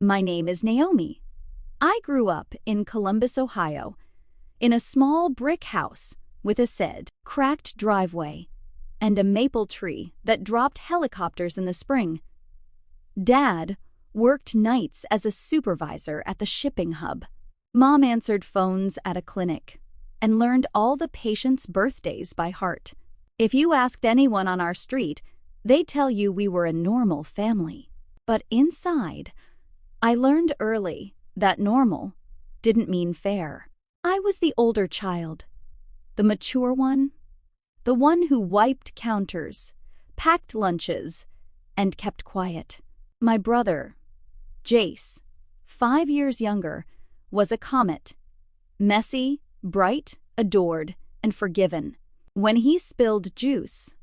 My name is Naomi. I grew up in Columbus, Ohio, in a small brick house with a cracked driveway and a maple tree that dropped helicopters in the spring. Dad worked nights as a supervisor at the shipping hub. Mom answered phones at a clinic and learned all the patients' birthdays by heart. If you asked anyone on our street, they'd tell you we were a normal family. But inside, I learned early that normal didn't mean fair. I was the older child, the mature one, the one who wiped counters, packed lunches, and kept quiet. My brother, Jace, 5 years younger, was a comet. Messy, bright, adored, and forgiven. When he spilled juice,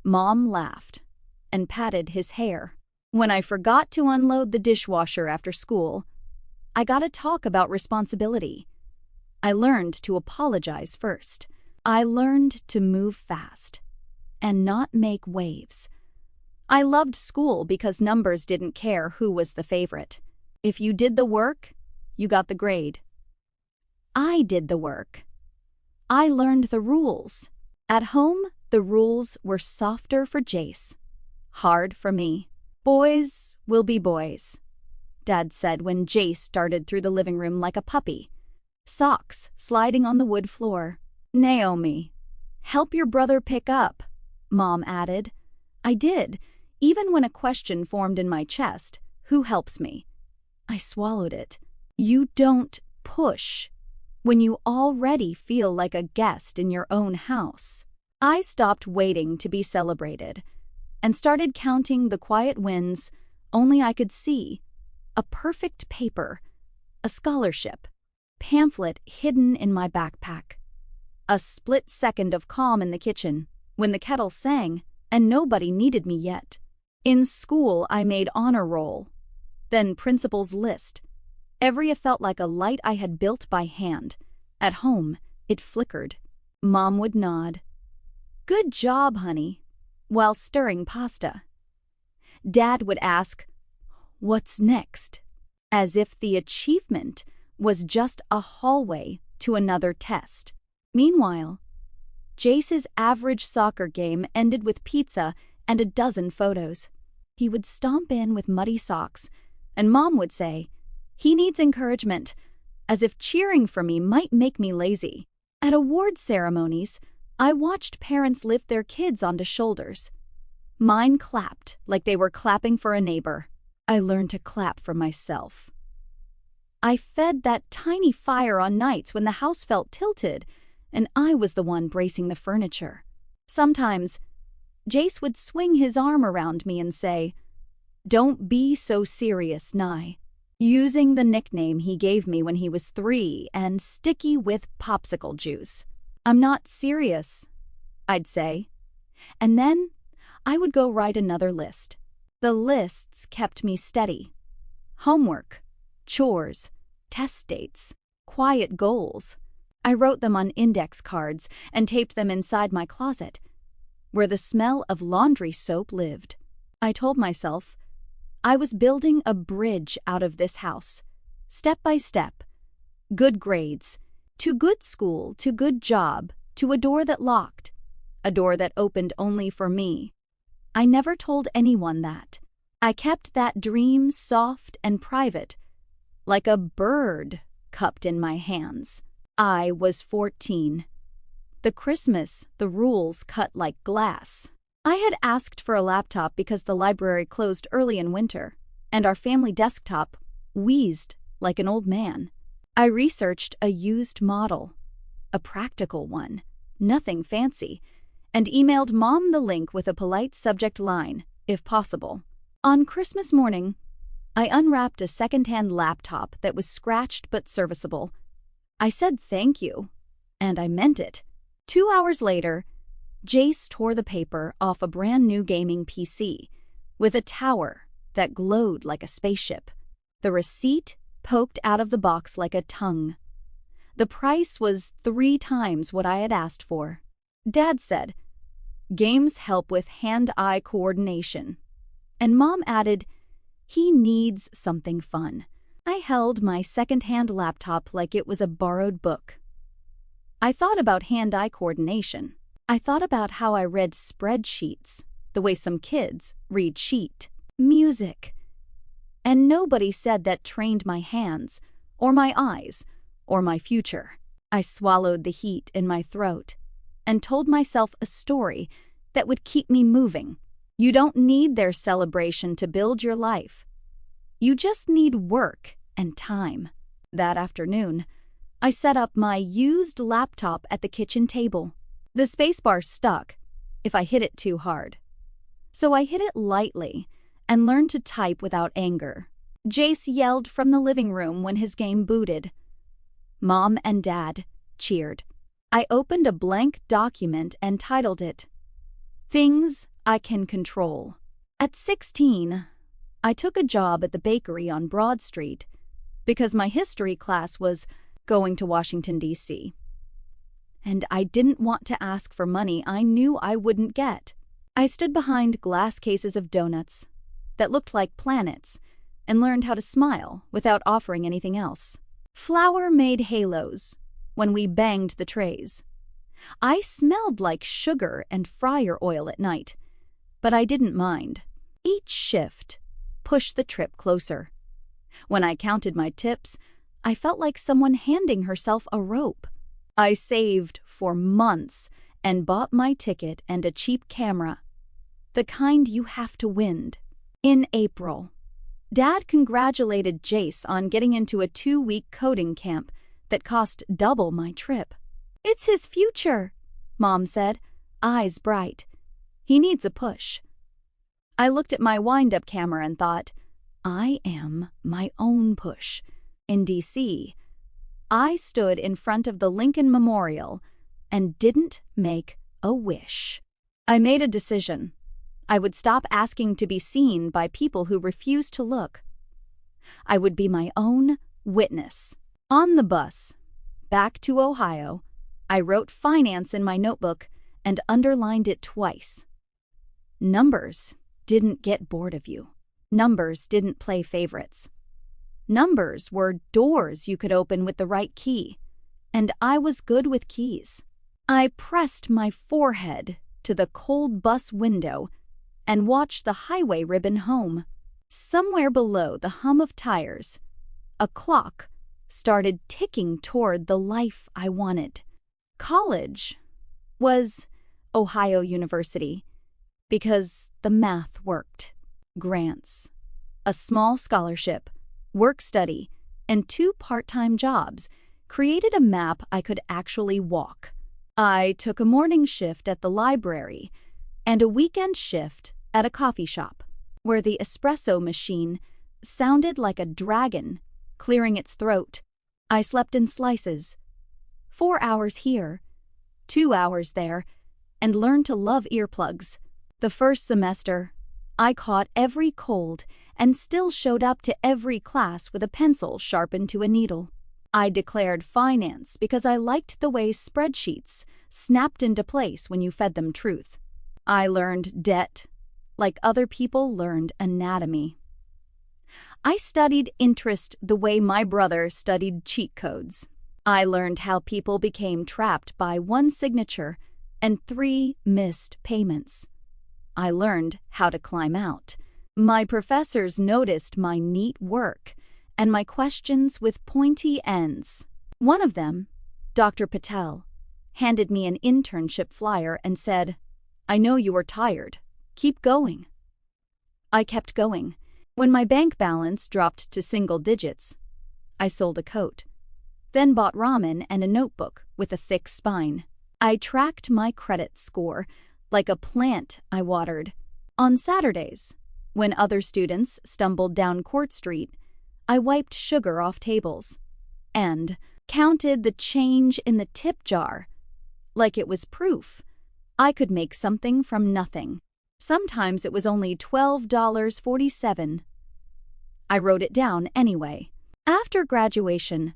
Mom laughed and patted his hair. When I forgot to unload the dishwasher after school, I got to talk about responsibility. I learned to apologize first. I learned to move fast and not make waves. I loved school because numbers didn't care who was the favorite. If you did the work, you got the grade. I did the work. I learned the rules. At home, the rules were softer for Jace, hard for me. Boys will be boys, Dad said when Jace started through the living room like a puppy, socks sliding on the wood floor. Naomi, help your brother pick up, Mom added. I did, even when a question formed in my chest, who helps me? I swallowed it. You don't push when you already feel like a guest in your own house. I stopped waiting to be celebrated and started counting the quiet wins only I could see. A perfect paper, a scholarship, pamphlet hidden in my backpack. A split second of calm in the kitchen when the kettle sang and nobody needed me yet. In school, I made honor roll, then principal's list. Every felt like a light I had built by hand. At home, it flickered. Mom would nod. Good job, honey, while stirring pasta. Dad would ask, what's next? As if the achievement was just a hallway to another test. Meanwhile, Jace's average soccer game ended with pizza and a dozen photos. He would stomp in with muddy socks, and Mom would say, he needs encouragement, as if cheering for me might make me lazy. At award ceremonies, I watched parents lift their kids onto shoulders. Mine clapped like they were clapping for a neighbor. I learned to clap for myself. I fed that tiny fire on nights when the house felt tilted, and I was the one bracing the furniture. Sometimes, Jace would swing his arm around me and say, don't be so serious, Nye, using the nickname he gave me when he was 3 and sticky with popsicle juice. I'm not serious, I'd say. And then I would go write another list. The lists kept me steady. Homework, chores, test dates, quiet goals. I wrote them on index cards and taped them inside my closet, where the smell of laundry soap lived. I told myself I was building a bridge out of this house, step by step. Good grades, to good school, to good job, to a door that locked, a door that opened only for me. I never told anyone that. I kept that dream soft and private, like a bird cupped in my hands. I was 14. The Christmas, the rules cut like glass. I had asked for a laptop because the library closed early in winter, and our family desktop wheezed like an old man. I researched a used model, a practical one, nothing fancy, and emailed Mom the link with a polite subject line, if possible. On Christmas morning, I unwrapped a second-hand laptop that was scratched but serviceable. I said thank you, and I meant it. 2 hours later, Jace tore the paper off a brand-new gaming PC with a tower that glowed like a spaceship. The receipt poked out of the box like a tongue. The price was 3 times what I had asked for. Dad said, games help with hand-eye coordination. And Mom added, He needs something fun. I held my second-hand laptop like it was a borrowed book. I thought about hand-eye coordination. I thought about how I read spreadsheets, the way some kids read sheet music. And nobody said that trained my hands, or my eyes, or my future. I swallowed the heat in my throat and told myself a story that would keep me moving. You don't need their celebration to build your life. You just need work and time. That afternoon, I set up my used laptop at the kitchen table. The spacebar stuck if I hit it too hard. So I hit it lightly and learned to type without anger. Jace yelled from the living room when his game booted. Mom and Dad cheered. I opened a blank document and titled it, Things I Can Control. At 16, I took a job at the bakery on Broad Street because my history class was going to Washington, D.C. And I didn't want to ask for money I knew I wouldn't get. I stood behind glass cases of donuts that looked like planets and learned how to smile without offering anything else. Flour made halos when we banged the trays. I smelled like sugar and fryer oil at night, but I didn't mind. Each shift pushed the trip closer. When I counted my tips, I felt like someone handing herself a rope. I saved for months and bought my ticket and a cheap camera, the kind you have to wind. In April, Dad congratulated Jace on getting into a 2-week coding camp that cost double my trip. It's his future, Mom said, eyes bright. He needs a push. I looked at my wind-up camera and thought, I am my own push. In D.C., I stood in front of the Lincoln Memorial and didn't make a wish. I made a decision. I would stop asking to be seen by people who refused to look. I would be my own witness. On the bus, back to Ohio, I wrote finance in my notebook and underlined it twice. Numbers didn't get bored of you. Numbers didn't play favorites. Numbers were doors you could open with the right key, and I was good with keys. I pressed my forehead to the cold bus window and watched the highway ribbon home. Somewhere below the hum of tires, a clock started ticking toward the life I wanted. College was Ohio University because the math worked. Grants, a small scholarship, work-study, and 2 part-time jobs created a map I could actually walk. I took a morning shift at the library and a weekend shift at a coffee shop, where the espresso machine sounded like a dragon clearing its throat. I slept in slices, 4 hours here, 2 hours there, and learned to love earplugs. The first semester, I caught every cold and still showed up to every class with a pencil sharpened to a needle. I declared finance because I liked the way spreadsheets snapped into place when you fed them truth. I learned debt like other people learned anatomy. I studied interest the way my brother studied cheat codes. I learned how people became trapped by 1 signature and 3 missed payments. I learned how to climb out. My professors noticed my neat work and my questions with pointy ends. One of them, Dr. Patel, handed me an internship flyer and said, I know you are tired. Keep going. I kept going. When my bank balance dropped to single digits, I sold a coat, then bought ramen and a notebook with a thick spine. I tracked my credit score like a plant I watered. On Saturdays, when other students stumbled down Court Street, I wiped sugar off tables and counted the change in the tip jar like it was proof I could make something from nothing. Sometimes it was only $12.47. I wrote it down anyway. After graduation,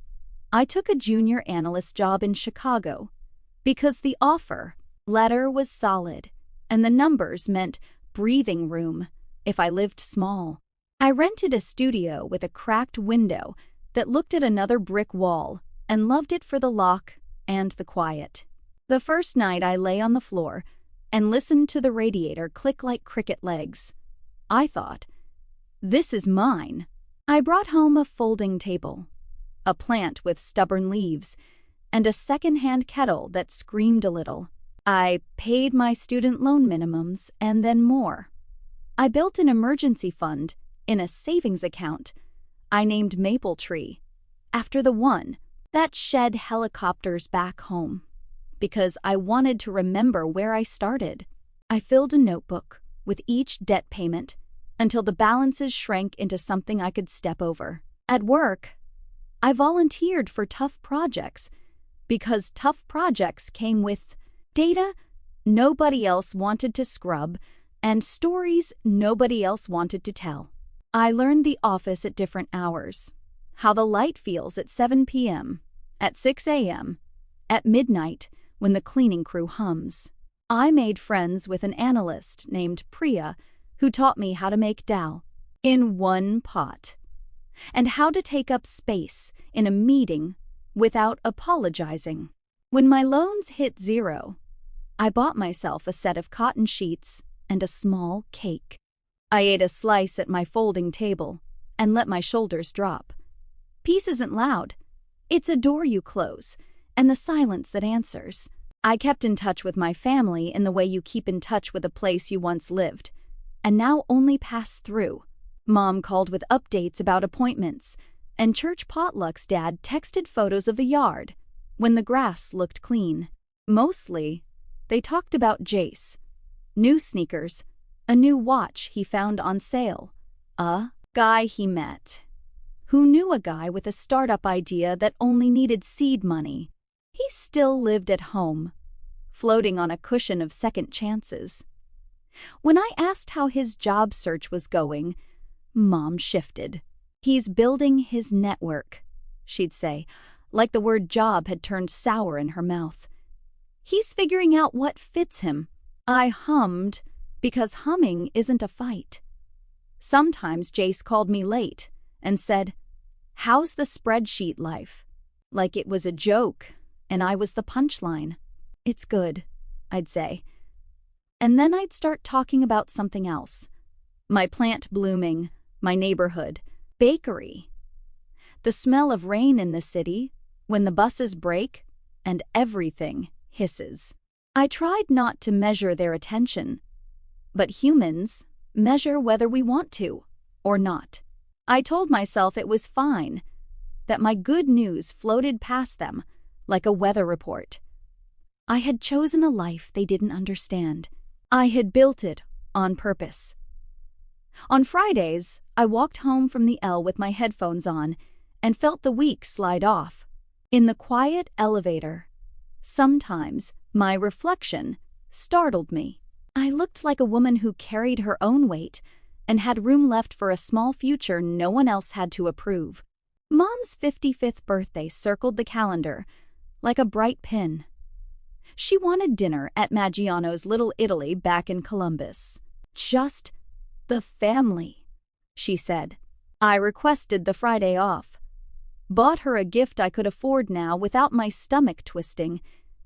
I took a junior analyst job in Chicago because the offer letter was solid and the numbers meant breathing room if I lived small. I rented a studio with a cracked window that looked at another brick wall and loved it for the lock and the quiet. The first night I lay on the floor and listened to the radiator click like cricket legs. I thought, this is mine. I brought home a folding table, a plant with stubborn leaves, and a second-hand kettle that screamed a little. I paid my student loan minimums and then more. I built an emergency fund in a savings account I named Maple Tree, after the one that shed helicopters back home, because I wanted to remember where I started. I filled a notebook with each debt payment until the balances shrank into something I could step over. At work, I volunteered for tough projects because tough projects came with data nobody else wanted to scrub and stories nobody else wanted to tell. I learned the office at different hours, how the light feels at 7 p.m., at 6 a.m., at midnight when the cleaning crew hums. I made friends with an analyst named Priya who taught me how to make dal in one pot and how to take up space in a meeting without apologizing. When my loans hit zero, I bought myself a set of cotton sheets and a small cake. I ate a slice at my folding table and let my shoulders drop. Peace isn't loud. It's a door you close and the silence that answers. I kept in touch with my family in the way you keep in touch with a place you once lived, and now only pass through. Mom called with updates about appointments, and church potlucks. Dad texted photos of the yard when the grass looked clean. Mostly, they talked about Jace, new sneakers, a new watch he found on sale, a guy he met, who knew a guy with a startup idea that only needed seed money. He still lived at home, floating on a cushion of second chances. When I asked how his job search was going, Mom shifted. He's building his network, she'd say, like the word job had turned sour in her mouth. He's figuring out what fits him. I hummed, because humming isn't a fight. Sometimes Jace called me late and said, "How's the spreadsheet life?" Like it was a joke, and I was the punchline. "It's good," I'd say. And then I'd start talking about something else. My plant blooming, my neighborhood, bakery. The smell of rain in the city, when the buses break, and everything hisses. I tried not to measure their attention, but humans measure whether we want to or not. I told myself it was fine, that my good news floated past them like a weather report. I had chosen a life they didn't understand. I had built it on purpose. On Fridays, I walked home from the L with my headphones on and felt the week slide off. In the quiet elevator, sometimes my reflection startled me. I looked like a woman who carried her own weight and had room left for a small future no one else had to approve. Mom's 55th birthday circled the calendar like a bright pin. She wanted dinner at Maggiano's Little Italy back in Columbus. Just the family, she said. I requested the Friday off, bought her a gift I could afford now without my stomach twisting,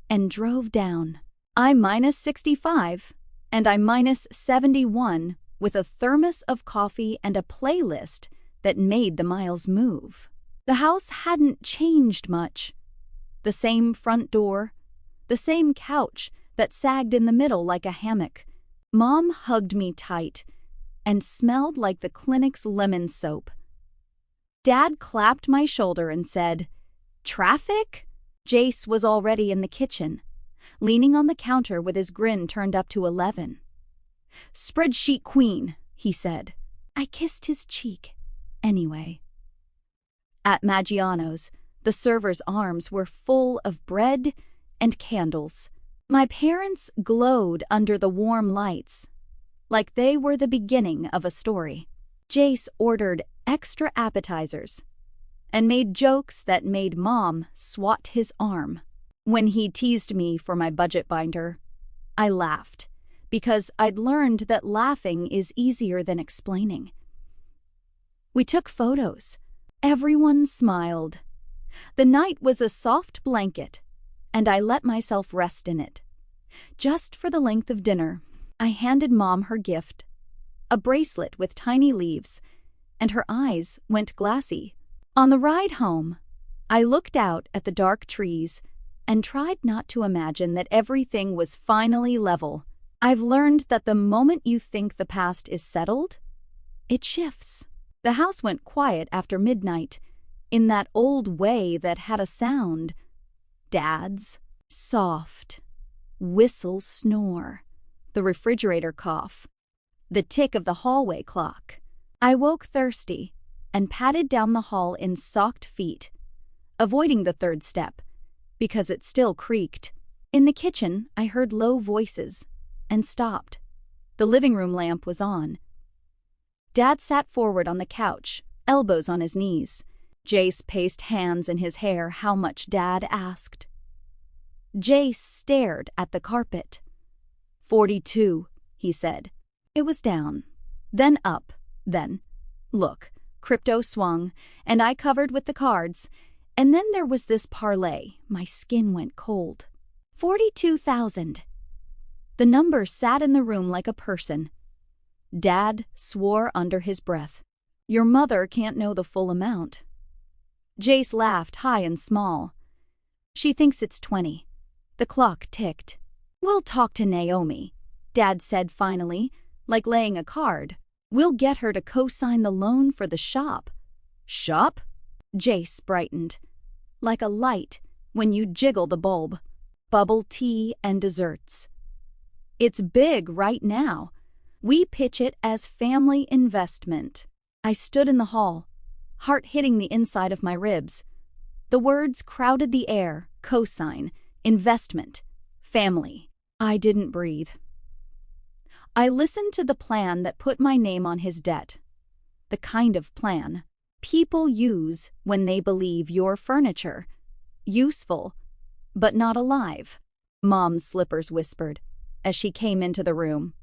and drove down. I -65 and I -71 with a thermos of coffee and a playlist that made the miles move. The house hadn't changed much. The same front door, the same couch that sagged in the middle like a hammock. Mom hugged me tight and smelled like the clinic's lemon soap. Dad clapped my shoulder and said, "Traffic?" Jace was already in the kitchen, leaning on the counter with his grin turned up to 11. "Spreadsheet queen," he said. I kissed his cheek anyway. At Maggiano's, the servers' arms were full of bread and candles. My parents glowed under the warm lights, like they were the beginning of a story. Jace ordered extra appetizers and made jokes that made Mom swat his arm. When he teased me for my budget binder, I laughed, because I'd learned that laughing is easier than explaining. We took photos. Everyone smiled. The night was a soft blanket, and I let myself rest in it. Just for the length of dinner, I handed Mom her gift, a bracelet with tiny leaves, and her eyes went glassy. On the ride home, I looked out at the dark trees and tried not to imagine that everything was finally level. I've learned that the moment you think the past is settled, it shifts. The house went quiet after midnight, in that old way that had a sound. Dad's soft whistle snore, the refrigerator cough, the tick of the hallway clock. I woke thirsty and padded down the hall in socked feet, avoiding the third step, because it still creaked. In the kitchen, I heard low voices and stopped. The living room lamp was on. Dad sat forward on the couch, elbows on his knees. Jace paced hands in his hair how much Dad asked. Jace stared at the carpet. 42, he said. It was down, then up, then. Look, crypto swung, and I covered with the cards, and then there was this parlay. My skin went cold. 42,000. The number sat in the room like a person. Dad swore under his breath. Your mother can't know the full amount. Jace laughed high and small. She thinks it's 20. The clock ticked. We'll talk to Naomi, Dad said finally, like laying a card. We'll get her to co-sign the loan for the shop. Shop? Jace brightened. Like a light when you jiggle the bulb. Bubble tea and desserts. It's big right now. We pitch it as family investment. I stood in the hall, heart hitting the inside of my ribs. The words crowded the air. Cosign, investment, family. I didn't breathe. I listened to the plan that put my name on his debt. The kind of plan people use when they believe you're furniture. Useful, but not alive. Mom's slippers whispered as she came into the room.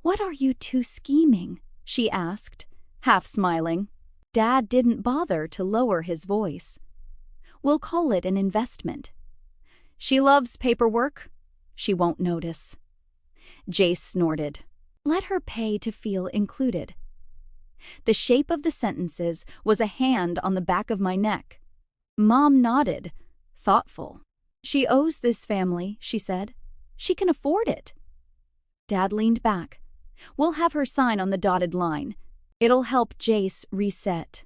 What are you two scheming? She asked, half smiling. Dad didn't bother to lower his voice. We'll call it an investment. She loves paperwork. She won't notice. Jace snorted. Let her pay to feel included. The shape of the sentences was a hand on the back of my neck. Mom nodded, thoughtful. She owes this family, she said. She can afford it. Dad leaned back. We'll have her sign on the dotted line. It'll help Jace reset.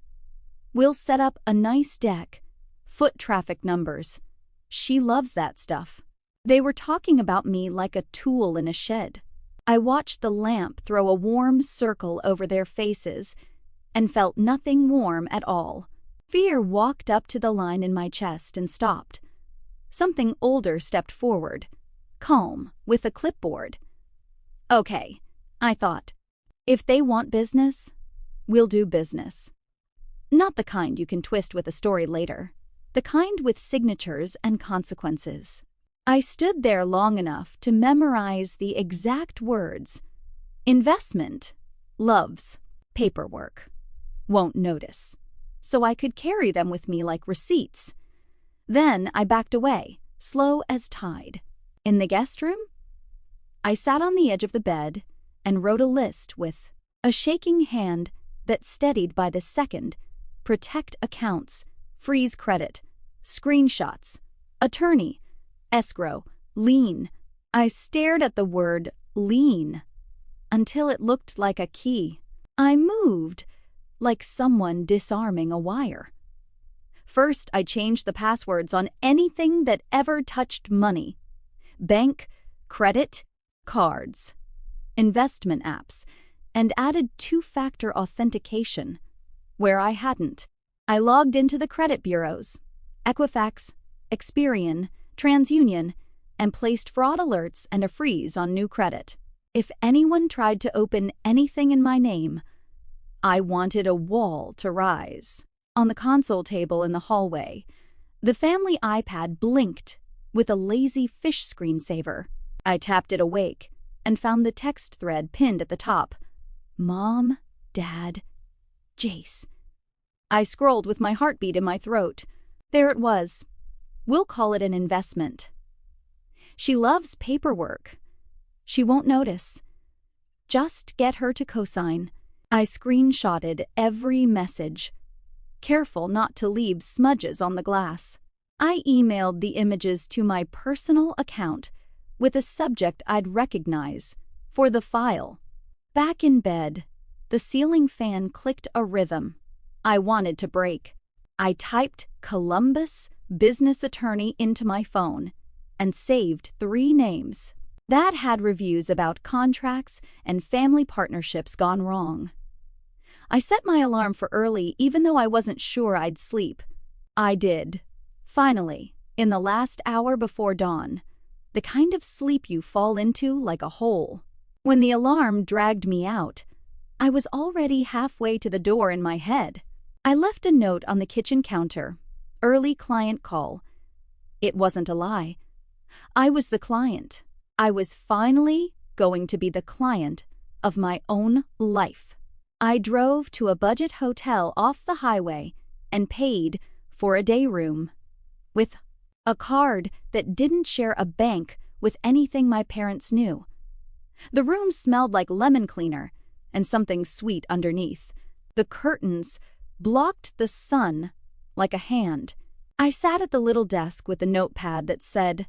We'll set up a nice deck. Foot traffic numbers. She loves that stuff. They were talking about me like a tool in a shed. I watched the lamp throw a warm circle over their faces and felt nothing warm at all. Fear walked up to the line in my chest and stopped. Something older stepped forward, calm, with a clipboard. Okay, I thought. If they want business, we'll do business. Not the kind you can twist with a story later. The kind with signatures and consequences. I stood there long enough to memorize the exact words. Investment, loves, paperwork, won't notice. So I could carry them with me like receipts. Then I backed away, slow as tide. In the guest room, I sat on the edge of the bed and wrote a list with a shaking hand that steadied by the second. Protect accounts, freeze credit, screenshots, attorney, escrow, lien. I stared at the word lien until it looked like a key. I moved like someone disarming a wire. First, I changed the passwords on anything that ever touched money. Bank, credit, cards, investment apps, and added two-factor authentication where I hadn't. I logged into the credit bureaus, Equifax, Experian, TransUnion, and placed fraud alerts and a freeze on new credit. If anyone tried to open anything in my name, I wanted a wall to rise. On the console table in the hallway, the family iPad blinked with a lazy fish screensaver. I tapped it awake and found the text thread pinned at the top. Mom, Dad, Jace. I scrolled with my heartbeat in my throat. There it was. We'll call it an investment. She loves paperwork. She won't notice. Just get her to cosign. I screenshotted every message, careful not to leave smudges on the glass. I emailed the images to my personal account with a subject I'd recognize for the file. Back in bed, the ceiling fan clicked a rhythm I wanted to break. I typed Columbus business attorney into my phone and saved 3 names that had reviews about contracts and family partnerships gone wrong. I set my alarm for early even though I wasn't sure I'd sleep. I did. Finally, in the last hour before dawn, the kind of sleep you fall into like a hole. When the alarm dragged me out, I was already halfway to the door in my head. I left a note on the kitchen counter. Early client call. It wasn't a lie. I was the client. I was finally going to be the client of my own life. I drove to a budget hotel off the highway and paid for a day room with a card that didn't share a bank with anything my parents knew. The room smelled like lemon cleaner and something sweet underneath. The curtains blocked the sun like a hand. I sat at the little desk with a notepad that said,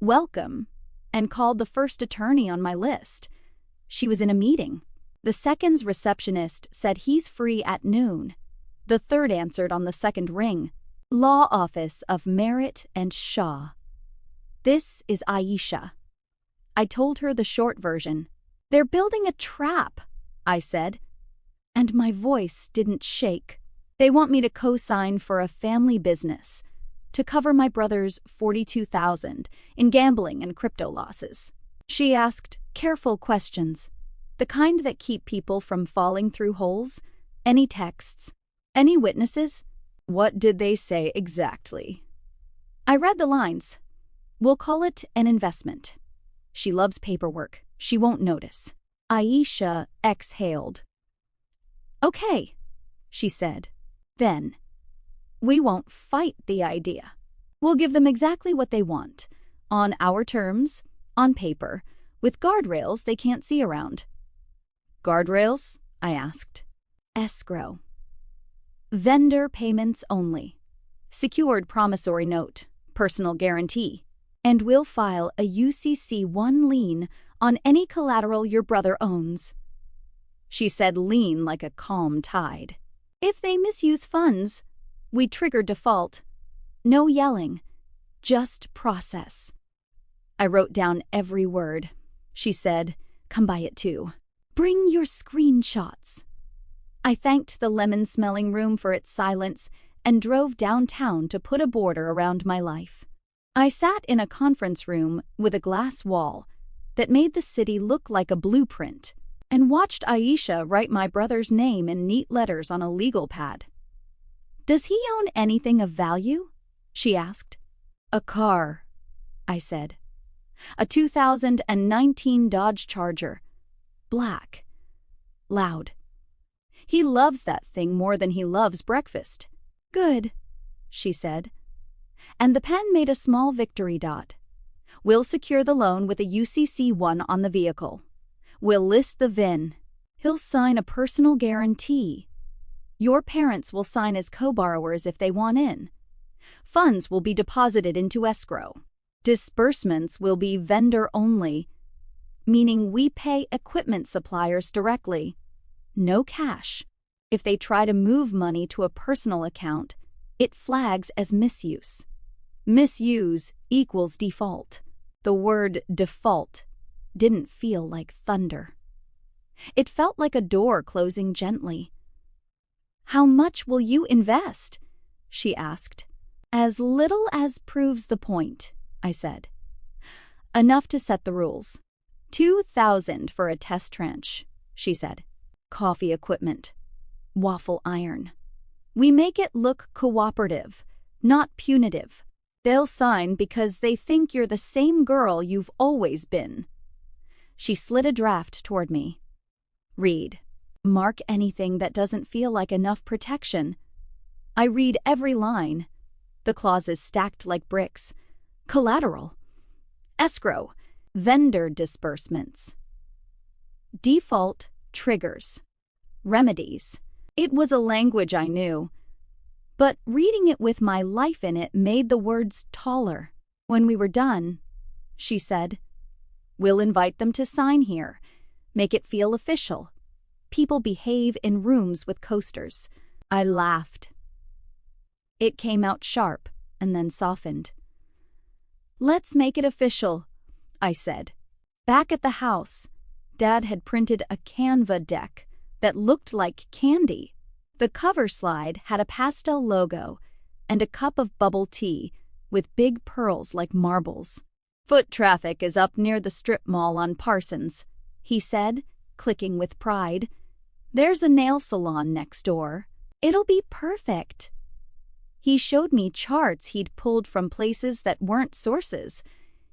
"Welcome," and called the first attorney on my list. She was in a meeting. The second's receptionist said he's free at noon. The third answered on the second ring. Law Office of Merritt and Shaw. This is Aisha. I told her the short version. They're building a trap, I said, and my voice didn't shake. They want me to co-sign for a family business to cover my brother's $42,000 in gambling and crypto losses. She asked careful questions, the kind that keep people from falling through holes. Any texts? Any witnesses? What did they say exactly? I read the lines. We'll call it an investment. She loves paperwork. She won't notice. Aisha exhaled. Okay, she said. Then, we won't fight the idea. We'll give them exactly what they want, on our terms, on paper, with guardrails they can't see around. Guardrails? I asked. Escrow. Vendor payments only. Secured promissory note. Personal guarantee. And we'll file a UCC-1 lien on any collateral your brother owns. She said lien like a calm tide. If they misuse funds, we trigger default. No yelling. Just process. I wrote down every word. She said, come by it too. Bring your screenshots. I thanked the lemon-smelling room for its silence and drove downtown to put a border around my life. I sat in a conference room with a glass wall that made the city look like a blueprint and watched Aisha write my brother's name in neat letters on a legal pad. Does he own anything of value? She asked. A car, I said. A 2019 Dodge Charger. Black. Loud. He loves that thing more than he loves breakfast. Good, she said. And the pen made a small victory dot. We'll secure the loan with a UCC-1 on the vehicle. We'll list the VIN. He'll sign a personal guarantee. Your parents will sign as co-borrowers if they want in. Funds will be deposited into escrow. Disbursements will be vendor only, meaning we pay equipment suppliers directly. No cash. If they try to move money to a personal account, it flags as misuse. Misuse equals default. The word default didn't feel like thunder. It felt like a door closing gently. How much will you invest? She asked. As little as proves the point, I said. Enough to set the rules. $2,000 for a test tranche, she said. Coffee equipment. Waffle iron. We make it look cooperative, not punitive. They'll sign because they think you're the same girl you've always been. She slid a draft toward me. Read. Mark anything that doesn't feel like enough protection. I read every line. The clauses stacked like bricks. Collateral. Escrow. Vendor disbursements. Default triggers. Remedies. It was a language I knew, but reading it with my life in it made the words taller. When we were done, she said, "We'll invite them to sign here. Make it feel official. People behave in rooms with coasters." I laughed. It came out sharp and then softened. "Let's make it official," I said. Back at the house, Dad had printed a Canva deck that looked like candy. The cover slide had a pastel logo and a cup of bubble tea with big pearls like marbles. "Foot traffic is up near the strip mall on Parsons," he said, clicking with pride. "There's a nail salon next door. It'll be perfect." He showed me charts he'd pulled from places that weren't sources.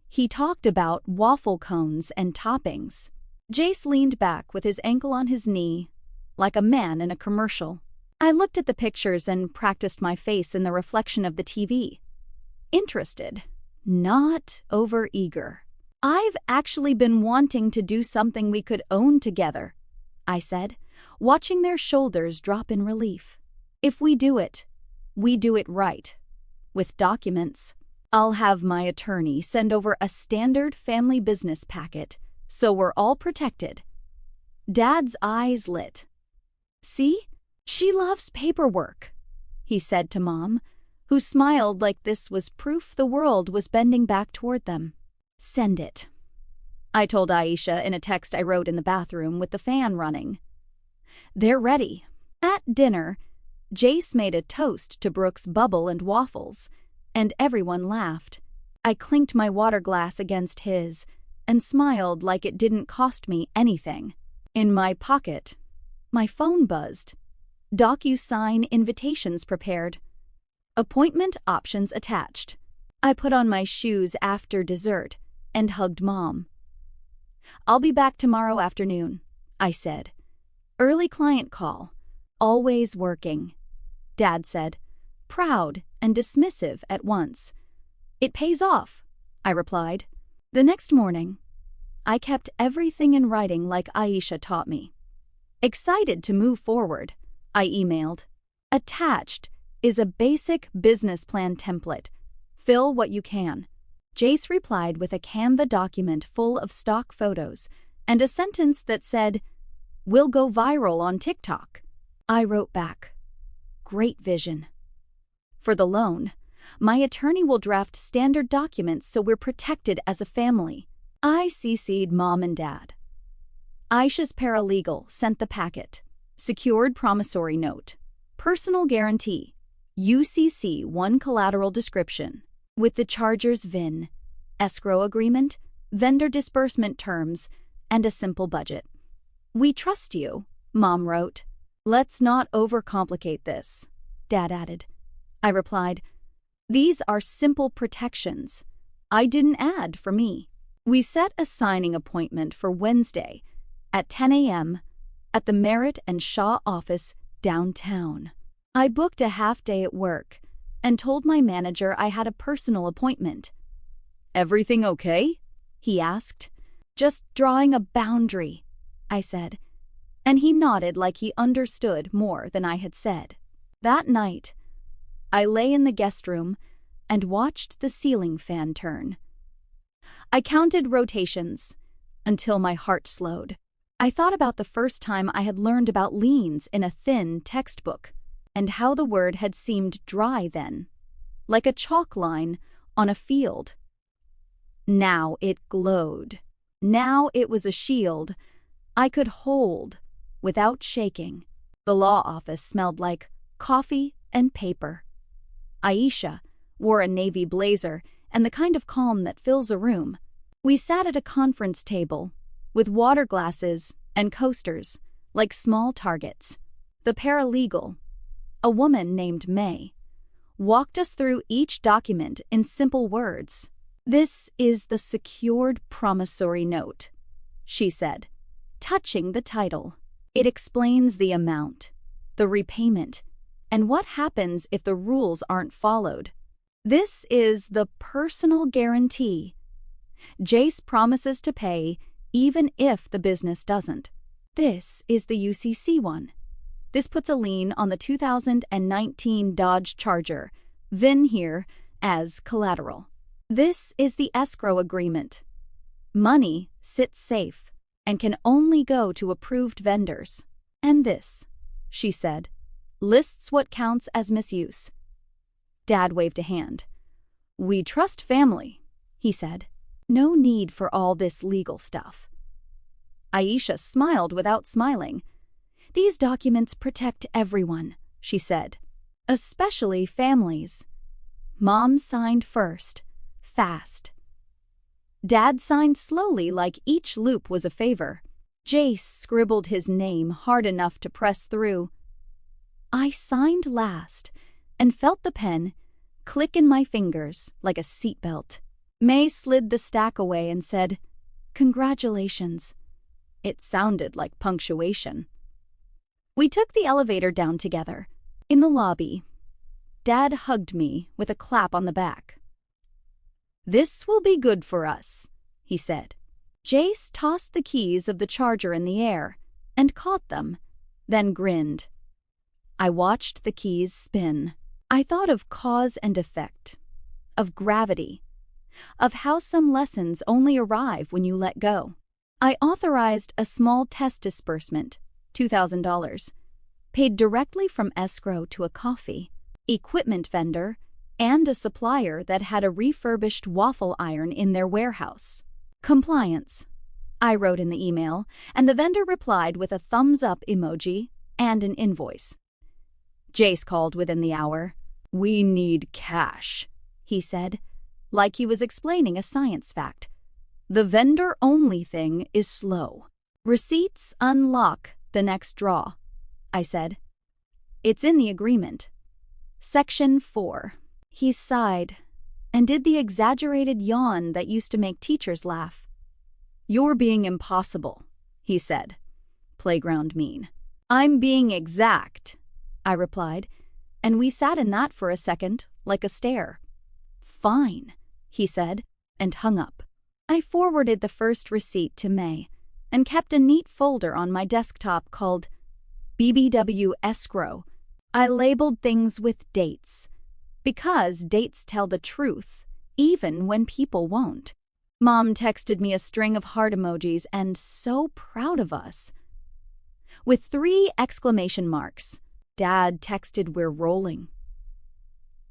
He talked about waffle cones and toppings. Jace leaned back with his ankle on his knee, like a man in a commercial. I looked at the pictures and practiced my face in the reflection of the TV. Interested, not overeager. "I've actually been wanting to do something we could own together," I said, watching their shoulders drop in relief. "If we do it right, with documents. I'll have my attorney send over a standard family business packet so we're all protected." Dad's eyes lit. "See? She loves paperwork," he said to Mom, who smiled like this was proof the world was bending back toward them. "Send it," I told Aisha in a text I wrote in the bathroom with the fan running. "They're ready." At dinner, Jace made a toast to Brooke's bubble and waffles, and everyone laughed. I clinked my water glass against his and smiled like it didn't cost me anything. In my pocket, my phone buzzed. DocuSign invitations prepared. Appointment options attached. I put on my shoes after dessert and hugged Mom. "I'll be back tomorrow afternoon," I said. "Early client call. Always working," Dad said, proud and dismissive at once. "It pays off," I replied. The next morning, I kept everything in writing like Aisha taught me. Excited to move forward, I emailed. "Attached is a basic business plan template. Fill what you can." Jace replied with a Canva document full of stock photos and a sentence that said, "We'll go viral on TikTok." I wrote back, "Great vision." For the loan, my attorney will draft standard documents so we're protected as a family. I CC'd Mom and Dad. Aisha's paralegal sent the packet. Secured promissory note. Personal guarantee. UCC 1 collateral description. With the charger's VIN. Escrow agreement. Vendor disbursement terms. And a simple budget. "We trust you," Mom wrote. "Let's not overcomplicate this," Dad added. I replied, "These are simple protections. I didn't add for me." We set a signing appointment for Wednesday at 10 a.m. at the Merritt and Shaw office downtown. I booked a half-day at work and told my manager I had a personal appointment. "Everything okay?" he asked. "Just drawing a boundary," I said, and he nodded like he understood more than I had said. That night, I lay in the guest room and watched the ceiling fan turn. I counted rotations until my heart slowed. I thought about the first time I had learned about liens in a thin textbook and how the word had seemed dry then, like a chalk line on a field. Now it glowed. Now it was a shield I could hold without shaking. The law office smelled like coffee and paper. Aisha wore a navy blazer and the kind of calm that fills a room. We sat at a conference table with water glasses and coasters like small targets. The paralegal, a woman named May, walked us through each document in simple words. "This is the secured promissory note," she said, touching the title. It explains the amount, the repayment, and what happens if the rules aren't followed. This is the personal guarantee. Jace promises to pay even if the business doesn't. This is the UCC one. This puts a lien on the 2019 Dodge Charger, VIN here, as collateral. This is the escrow agreement. Money sits safe and can only go to approved vendors. And this, she said, lists what counts as misuse. Dad waved a hand. We trust family, he said. No need for all this legal stuff. Aisha smiled without smiling. These documents protect everyone, she said, especially families. Mom signed first, fast. Dad signed slowly, like each loop was a favor. Jace scribbled his name hard enough to press through. I signed last and felt the pen click in my fingers like a seatbelt. May slid the stack away and said, "Congratulations." It sounded like punctuation. We took the elevator down together. In the lobby, Dad hugged me with a clap on the back. "This will be good for us," he said. Jace tossed the keys of the Charger in the air and caught them, then grinned. I watched the keys spin. I thought of cause and effect, of gravity, of how some lessons only arrive when you let go. I authorized a small test disbursement, $2,000, paid directly from escrow to a coffee, equipment vendor, and a supplier that had a refurbished waffle iron in their warehouse. Compliance, I wrote in the email, and the vendor replied with a thumbs-up emoji and an invoice. Jace called within the hour. "We need cash," he said, like he was explaining a science fact. "The vendor-only thing is slow. Receipts unlock the next draw," I said. "It's in the agreement. Section 4. He sighed and did the exaggerated yawn that used to make teachers laugh. "You're being impossible," he said. Playground mean. "I'm being exact," I replied, and we sat in that for a second, like a stare. "Fine," he said, and hung up. I forwarded the first receipt to May and kept a neat folder on my desktop called BBW Escrow. I labeled things with dates, because dates tell the truth, even when people won't. Mom texted me a string of heart emojis and "so proud of us" with 3 exclamation marks. Dad texted "we're rolling."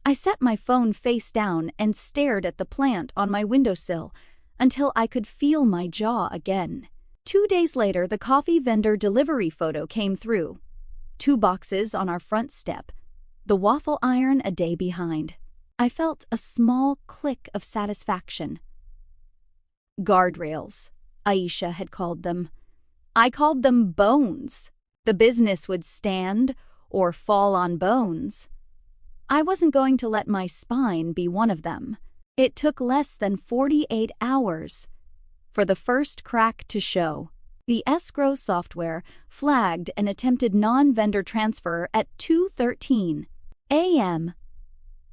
I set my phone face down and stared at the plant on my windowsill until I could feel my jaw again. 2 days later, the coffee vendor delivery photo came through. 2 boxes on our front step, the waffle iron a day behind. I felt a small click of satisfaction. Guardrails, Aisha had called them. I called them bones. The business would stand or fall on bones. I wasn't going to let my spine be one of them. It took less than 48 hours for the first crack to show. The escrow software flagged an attempted non-vendor transfer at 2:13 a.m.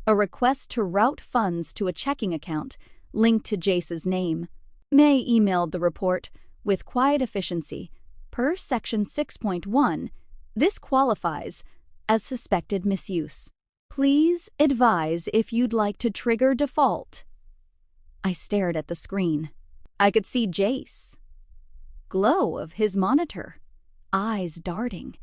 A request to route funds to a checking account linked to Jace's name. May emailed the report with quiet efficiency. Per Section 6.1, this qualifies as suspected misuse. Please advise if you'd like to trigger default. I stared at the screen. I could see Jace. Glow of his monitor. Eyes darting.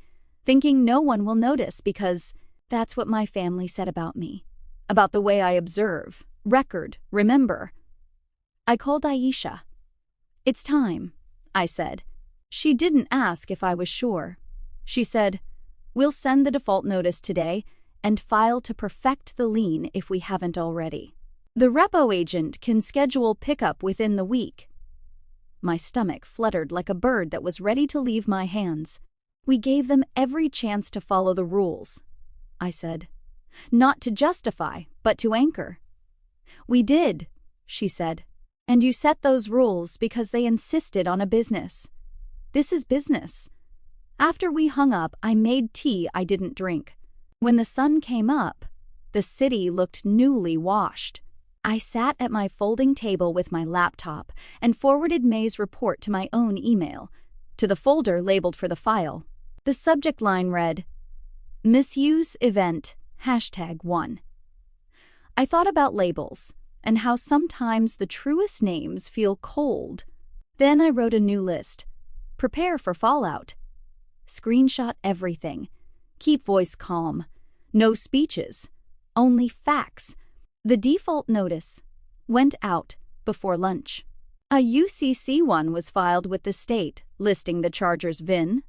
Thinking no one will notice because that's what my family said about me. About the way I observe, record, remember. I called Aisha. "It's time," I said. She didn't ask if I was sure. She said, "We'll send the default notice today and file to perfect the lien if we haven't already. The repo agent can schedule pickup within the week." My stomach fluttered like a bird that was ready to leave my hands. "We gave them every chance to follow the rules," I said. "Not to justify, but to anchor." "We did," she said. "And you set those rules because they insisted on a business. This is business. After we hung up, I made tea I didn't drink. When the sun came up, the city looked newly washed. I sat at my folding table with my laptop and forwarded May's report to my own email, to the folder labeled for the file. The subject line read, "Misuse Event, #1." I thought about labels and how sometimes the truest names feel cold. Then I wrote a new list. Prepare for fallout. Screenshot everything. Keep voice calm. No speeches. Only facts. The default notice went out before lunch. A UCC one was filed with the state, listing the charger's VIN,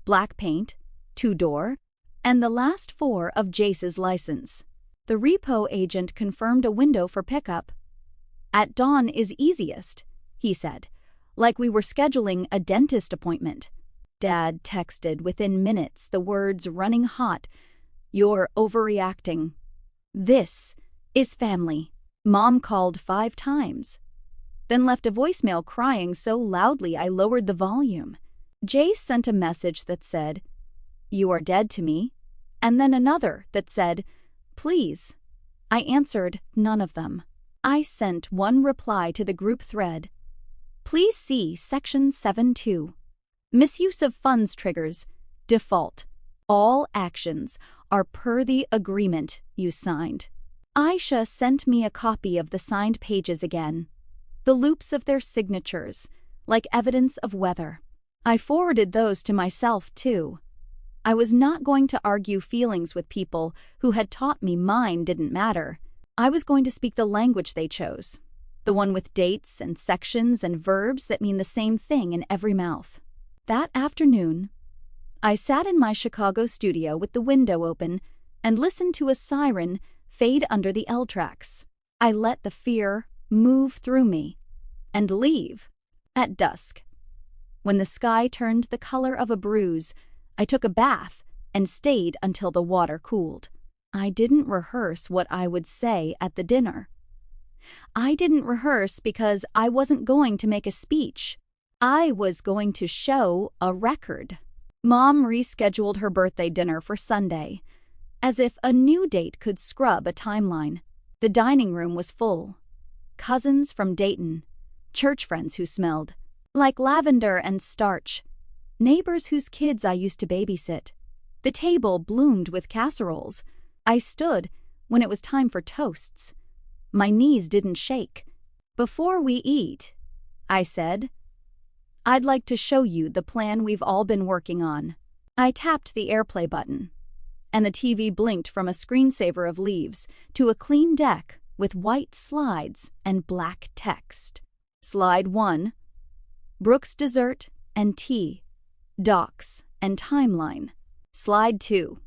black paint, 2-door, and the last 4 of Jace's license. The repo agent confirmed a window for pickup. "At dawn is easiest," he said, like we were scheduling a dentist appointment. Dad texted within minutes, the words running hot, "You're overreacting. This is family." Mom called 5 times, then left a voicemail crying so loudly I lowered the volume. Jace sent a message that said, "You are dead to me," and then another that said, "Please." I answered none of them. I sent one reply to the group thread. "Please see Section 7.2. Misuse of funds triggers. Default. All actions are per the agreement you signed." Aisha sent me a copy of the signed pages again, the loops of their signatures, like evidence of weather. I forwarded those to myself, too. I was not going to argue feelings with people who had taught me mine didn't matter. I was going to speak the language they chose, the one with dates and sections and verbs that mean the same thing in every mouth. That afternoon, I sat in my Chicago studio with the window open and listened to a siren fade under the L tracks. I let the fear move through me and leave. At dusk, when the sky turned the color of a bruise, I took a bath and stayed until the water cooled. I didn't rehearse what I would say at the dinner. I didn't rehearse because I wasn't going to make a speech. I was going to show a record. Mom rescheduled her birthday dinner for Sunday, as if a new date could scrub a timeline. The dining room was full. Cousins from Dayton, church friends who smelled like lavender and starch, neighbors whose kids I used to babysit. The table bloomed with casseroles. I stood when it was time for toasts. My knees didn't shake. "Before we eat," I said, "I'd like to show you the plan we've all been working on." I tapped the AirPlay button, and the TV blinked from a screensaver of leaves to a clean deck with white slides and black text. Slide 1, Brooks Dessert and Tea, Docs and Timeline. Slide 2,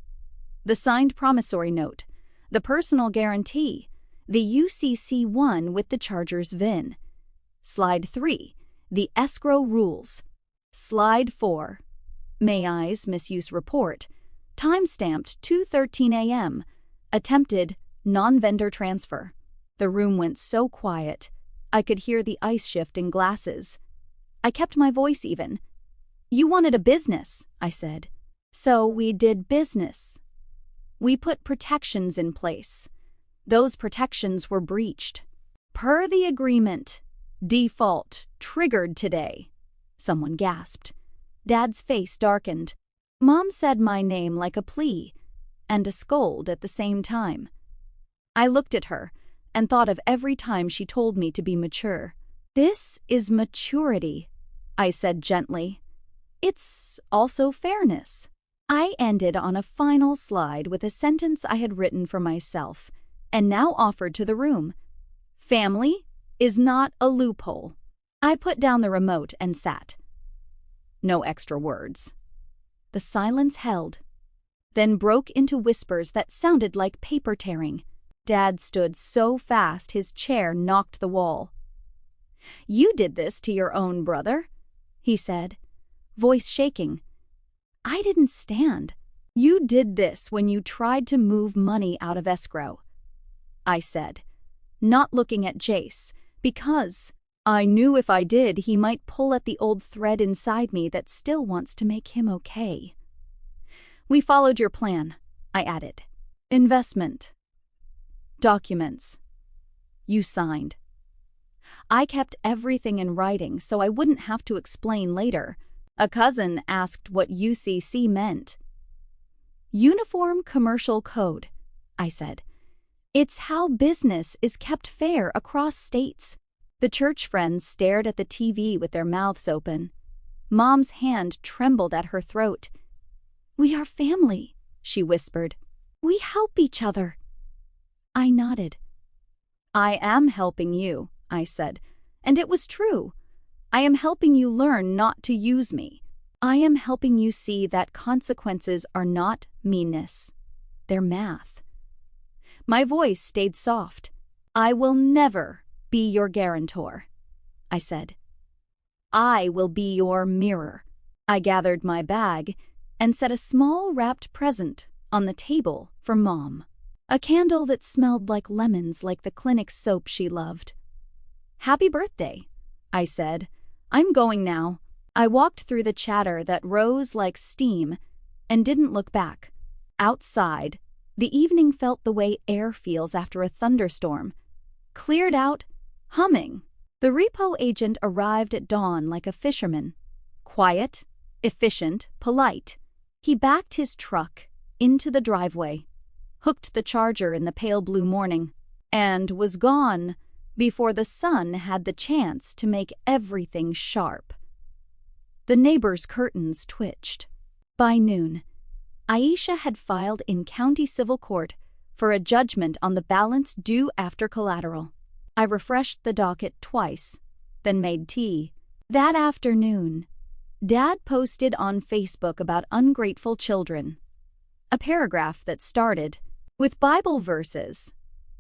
the signed promissory note, the personal guarantee, the UCC one with the charger's VIN. Slide 3, the escrow rules. Slide 4, May I's misuse report, time-stamped 2:13 a.m., attempted non-vendor transfer. The room went so quiet, I could hear the ice shift in glasses. I kept my voice even. "You wanted a business," I said. "So we did business. We put protections in place. Those protections were breached. Per the agreement, default triggered today." Someone gasped. Dad's face darkened. Mom said my name like a plea and a scold at the same time. I looked at her and thought of every time she told me to be mature. "This is maturity," I said gently. "It's also fairness." I ended on a final slide with a sentence I had written for myself and now offered to the room. "Family is not a loophole." I put down the remote and sat. No extra words. The silence held, then broke into whispers that sounded like paper tearing. Dad stood so fast his chair knocked the wall. "You did this to your own brother," he said, voice shaking. I didn't stand. "You did this when you tried to move money out of escrow," I said, not looking at Jace, because I knew if I did, he might pull at the old thread inside me that still wants to make him okay. We followed your plan, I added. Investment. Documents. You signed. I kept everything in writing so I wouldn't have to explain later. A cousin asked what UCC meant. Uniform Commercial Code, I said. It's how business is kept fair across states. The church friends stared at the TV with their mouths open. Mom's hand trembled at her throat. We are family, she whispered. We help each other. I nodded. I am helping you, I said, and it was true. I am helping you learn not to use me. I am helping you see that consequences are not meanness. They're math. My voice stayed soft. I will never be your guarantor, I said. I will be your mirror. I gathered my bag and set a small wrapped present on the table for Mom. A candle that smelled like lemons, like the clinic soap she loved. Happy birthday, I said. I'm going now. I walked through the chatter that rose like steam and didn't look back. Outside, the evening felt the way air feels after a thunderstorm. Cleared out, humming. The repo agent arrived at dawn like a fisherman. Quiet, efficient, polite. He backed his truck into the driveway, hooked the charger in the pale blue morning, and was gone before the sun had the chance to make everything sharp. The neighbor's curtains twitched. By noon, Aisha had filed in county civil court for a judgment on the balance due after collateral. I refreshed the docket twice, then made tea. That afternoon, Dad posted on Facebook about ungrateful children. A paragraph that started with Bible verses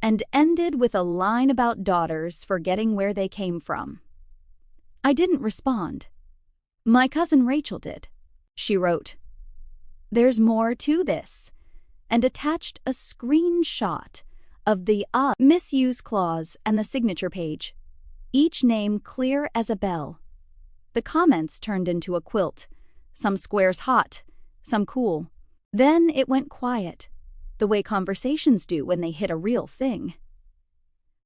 and ended with a line about daughters forgetting where they came from. I didn't respond. My cousin Rachel did. She wrote, "There's more to this," and attached a screenshot of the misuse clause and the signature page, each name clear as a bell. The comments turned into a quilt, some squares hot, some cool. Then it went quiet, the way conversations do when they hit a real thing.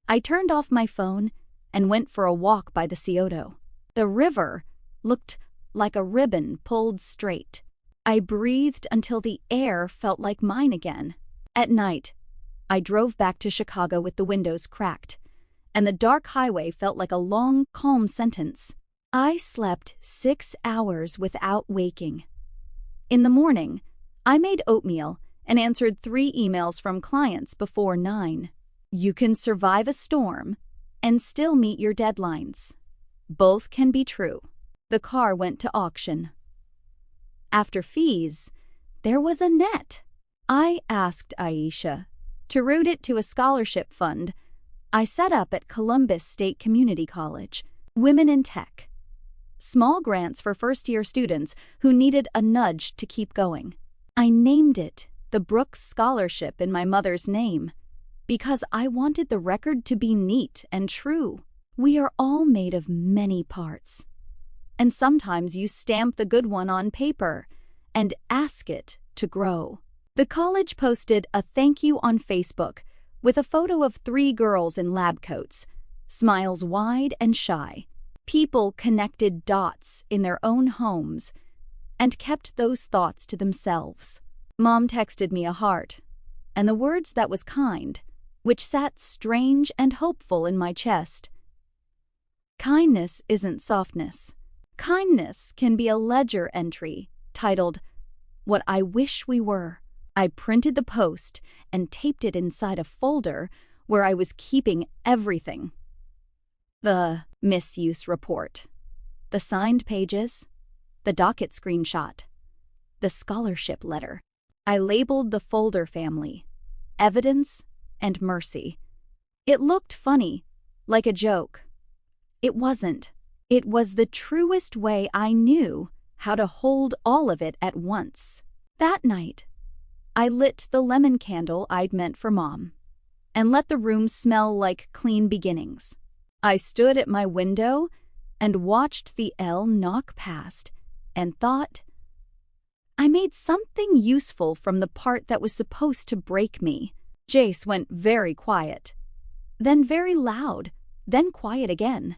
I turned off my phone and went for a walk by the Scioto. The river looked like a ribbon pulled straight. I breathed until the air felt like mine again. At night, I drove back to Chicago with the windows cracked, and the dark highway felt like a long, calm sentence. I slept 6 hours without waking. In the morning, I made oatmeal and answered 3 emails from clients before 9. You can survive a storm and still meet your deadlines. Both can be true. The car went to auction. After fees, there was a net. I asked Aisha to route it to a scholarship fund I set up at Columbus State Community College, Women in Tech. Small grants for first-year students who needed a nudge to keep going. I named it the Brooks Scholarship in my mother's name because I wanted the record to be neat and true. We are all made of many parts, and sometimes you stamp the good one on paper and ask it to grow. The college posted a thank you on Facebook with a photo of 3 girls in lab coats, smiles wide and shy. People connected dots in their own homes and kept those thoughts to themselves. Mom texted me a heart, and the words that was kind, which sat strange and hopeful in my chest. Kindness isn't softness. Kindness can be a ledger entry titled, "What I Wish We Were." I printed the post and taped it inside a folder where I was keeping everything. The misuse report, the signed pages, the docket screenshot, the scholarship letter. I labeled the folder family, evidence and mercy. It looked funny, like a joke. It wasn't. It was the truest way I knew how to hold all of it at once. That night, I lit the lemon candle I'd meant for Mom and let the room smell like clean beginnings. I stood at my window and watched the L knock past and thought, I made something useful from the part that was supposed to break me. Jace went very quiet, then very loud, then quiet again.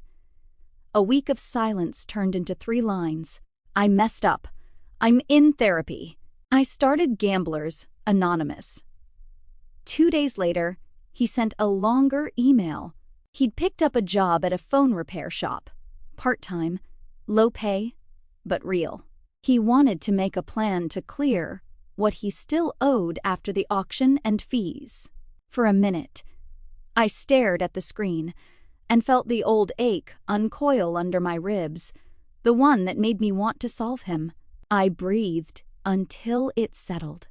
A week of silence turned into 3 lines. I messed up. I'm in therapy. I started Gamblers Anonymous. 2 days later, he sent a longer email. He'd picked up a job at a phone repair shop. Part-time, low pay, but real. He wanted to make a plan to clear what he still owed after the auction and fees. For a minute, I stared at the screen and felt the old ache uncoil under my ribs, the one that made me want to solve him. I breathed until it settled.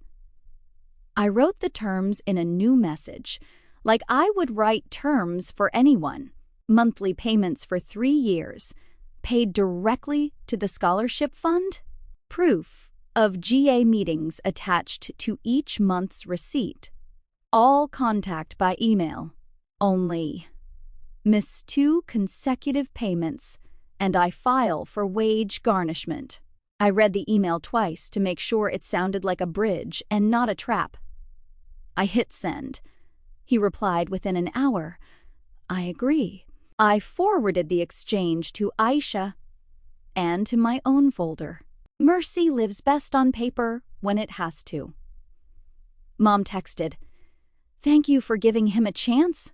I wrote the terms in a new message, like I would write terms for anyone. Monthly payments for 3 years, paid directly to the scholarship fund. Proof of GA meetings attached to each month's receipt. All contact by email. Only. Miss 2 consecutive payments, and I file for wage garnishment. I read the email twice to make sure it sounded like a bridge and not a trap. I hit send. He replied within an hour. I agree. I forwarded the exchange to Aisha and to my own folder. Mercy lives best on paper when it has to. Mom texted, "Thank you for giving him a chance."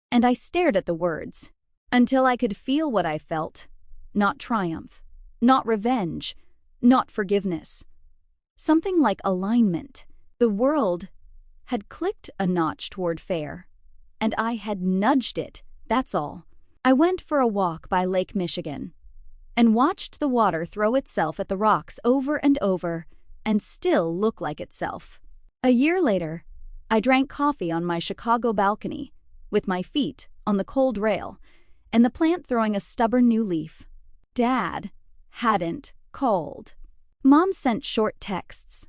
And I stared at the words until I could feel what I felt. Not triumph, not revenge, not forgiveness. Something like alignment. The world had clicked a notch toward fair, and I had nudged it, that's all. I went for a walk by Lake Michigan and watched the water throw itself at the rocks over and over and still look like itself. A year later, I drank coffee on my Chicago balcony with my feet on the cold rail and the plant throwing a stubborn new leaf. Dad hadn't called. Mom sent short texts,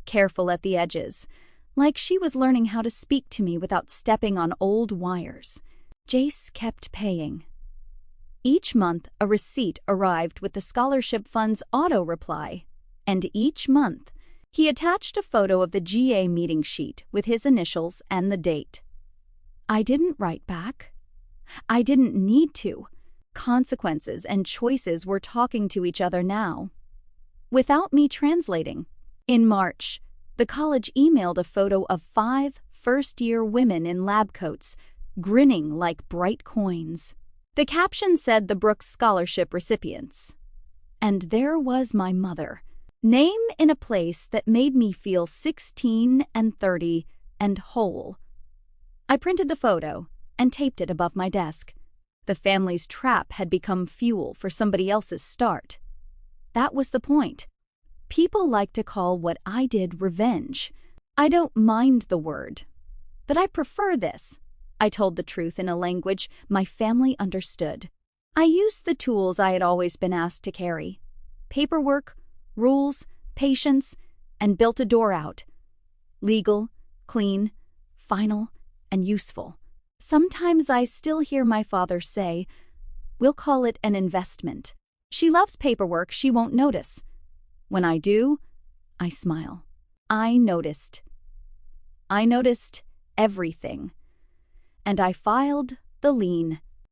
careful at the edges, like she was learning how to speak to me without stepping on old wires. Jace kept paying. Each month, a receipt arrived with the scholarship fund's auto-reply, and each month, he attached a photo of the GA meeting sheet with his initials and the date. I didn't write back. I didn't need to. Consequences and choices were talking to each other now, without me translating. In March, the college emailed a photo of 5 first-year women in lab coats, grinning like bright coins. The caption said the Brooks Scholarship recipients. And there was my mother, name in a place that made me feel 16 and 30 and whole. I printed the photo and taped it above my desk. The family's trap had become fuel for somebody else's start. That was the point. People like to call what I did revenge. I don't mind the word, but I prefer this. I told the truth in a language my family understood. I used the tools I had always been asked to carry. Paperwork, rules, patience, and built a door out. Legal, clean, final, and useful. Sometimes I still hear my father say, "We'll call it an investment." She loves paperwork she won't notice. When I do, I smile. I noticed. I noticed everything. And I filed the lien.